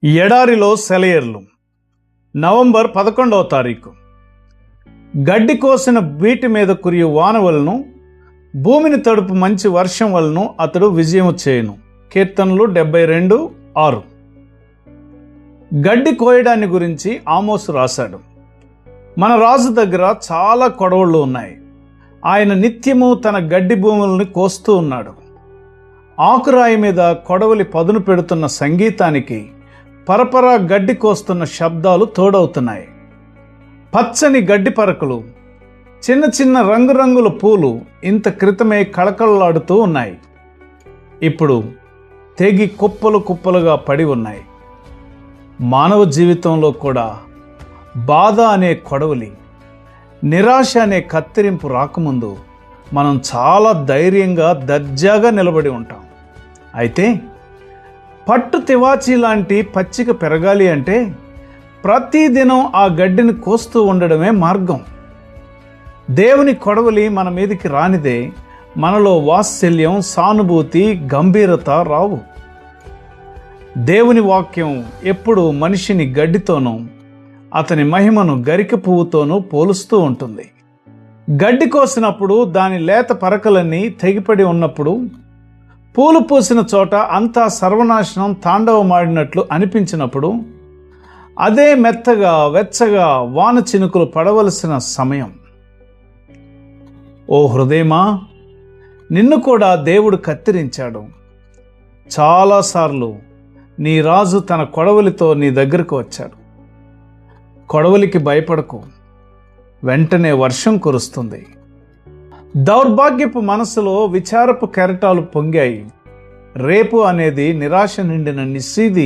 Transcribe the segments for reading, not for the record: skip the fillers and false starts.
ఎడారిలో సెలయేర్లు. నవంబర్ 11వ తారీఖు. గడ్డి కోసిన వీటి మీద కురియు వాన వలను, భూమిని తడుపు మంచి వర్షం వలను అతడు విజయము చేయును. కీర్తనలు 72:6. గడ్డి కోయడాన్ని గురించి ఆమోసు రాశాడు. మన రాజు దగ్గర చాలా కొడవళ్ళు ఉన్నాయి. ఆయన నిత్యము తన గడ్డి భూములని కోస్తూ ఉన్నాడు. ఆకురాయి మీద కొడవలి పదును పెడుతున్న సంగీతానికి పరపరా గడ్డి కోస్తున్న శబ్దాలు తోడవుతున్నాయి. పచ్చని గడ్డి పరకలు, చిన్న చిన్న రంగురంగుల పూలు ఇంత క్రితమే కళకళలాడుతూ ఉన్నాయి. ఇప్పుడు తెగి కుప్పలు కుప్పలుగా పడి ఉన్నాయి. మానవ జీవితంలో కూడా బాధ అనే కొడవలి, నిరాశ అనే కత్తిరింపు రాకముందు మనం చాలా ధైర్యంగా దర్జాగా నిలబడి ఉంటాం. అయితే పట్టు తివాచీ లాంటి పచ్చిక పెరగాలి అంటే ప్రతిదినం ఆ గడ్డిని కోస్తూ ఉండడమే మార్గం. దేవుని కొడవలి మన మీదికి రానిదే మనలో వాత్సల్యం, సానుభూతి, గంభీరత రావు. దేవుని వాక్యం ఎప్పుడు మనిషిని గడ్డితోనూ, అతని మహిమను గరిక పువ్వుతోనూ పోలుస్తూ ఉంటుంది. గడ్డి కోసినప్పుడు దాని లేత పరకలన్నీ తెగిపడి ఉన్నప్పుడు, పూలు పూసిన చోట అంతా సర్వనాశనం తాండవమాడినట్లు అనిపించినప్పుడు, అదే మెత్తగా వెచ్చగా వాన చినుకులు పడవలసిన సమయం. ఓ హృదయమా, నిన్ను కూడా దేవుడు కత్తిరించాడు. చాలాసార్లు నీ రాజు తన కొడవలితో నీ దగ్గరకు వచ్చాడు. కొడవలికి భయపడకు, వెంటనే వర్షం కురుస్తుంది. దౌర్భాగ్యపు మనసులో విచారపు కెరటాలు పొంగాయి. రేపు అనేది నిరాశ నిండిన నిశీది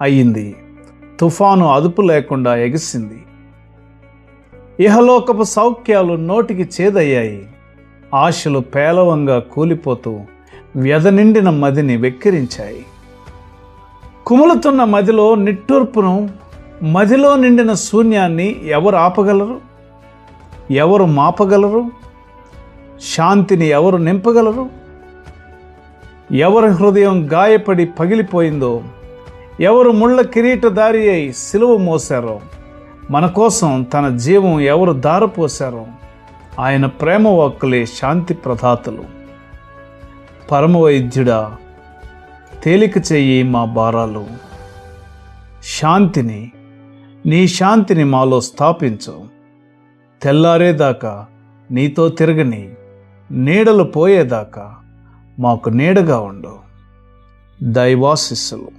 అయ్యింది. తుఫాను అదుపు లేకుండా ఎగిసింది. ఇహలోకపు సౌఖ్యాలు నోటికి చేదయ్యాయి. ఆశలు పేలవంగా కూలిపోతూ వ్యధ నిండిన మదిని వెక్కిరించాయి. కుములుతున్న మదిలో నిట్టూర్పును, మదిలో నిండిన శూన్యాన్ని ఎవరు ఆపగలరు? ఎవరు మాపగలరు? శాంతిని ఎవరు నింపగలరు? ఎవరి హృదయం గాయపడి పగిలిపోయిందో, ఎవరు ముళ్ళ కిరీటధారి అయి సిలువ మోసారో, మన కోసం తన జీవం ఎవరు దారపోశారో, ఆయన ప్రేమ వాక్కులే శాంతి ప్రదాతలు. పరమవైద్యుడా, తేలిక చెయ్యి మా భారాలు. శాంతిని, నీ శాంతిని మాలో స్థాపించు. తెల్లారేదాకా నీతో తిరగని, నీడలు పోయేదాకా మాకు నీడగా ఉండు. దైవాశీస్సులు.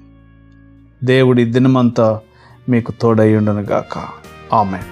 దేవుడి దినమంతా మీకు తోడై ఉండునుగాక. ఆమేన్.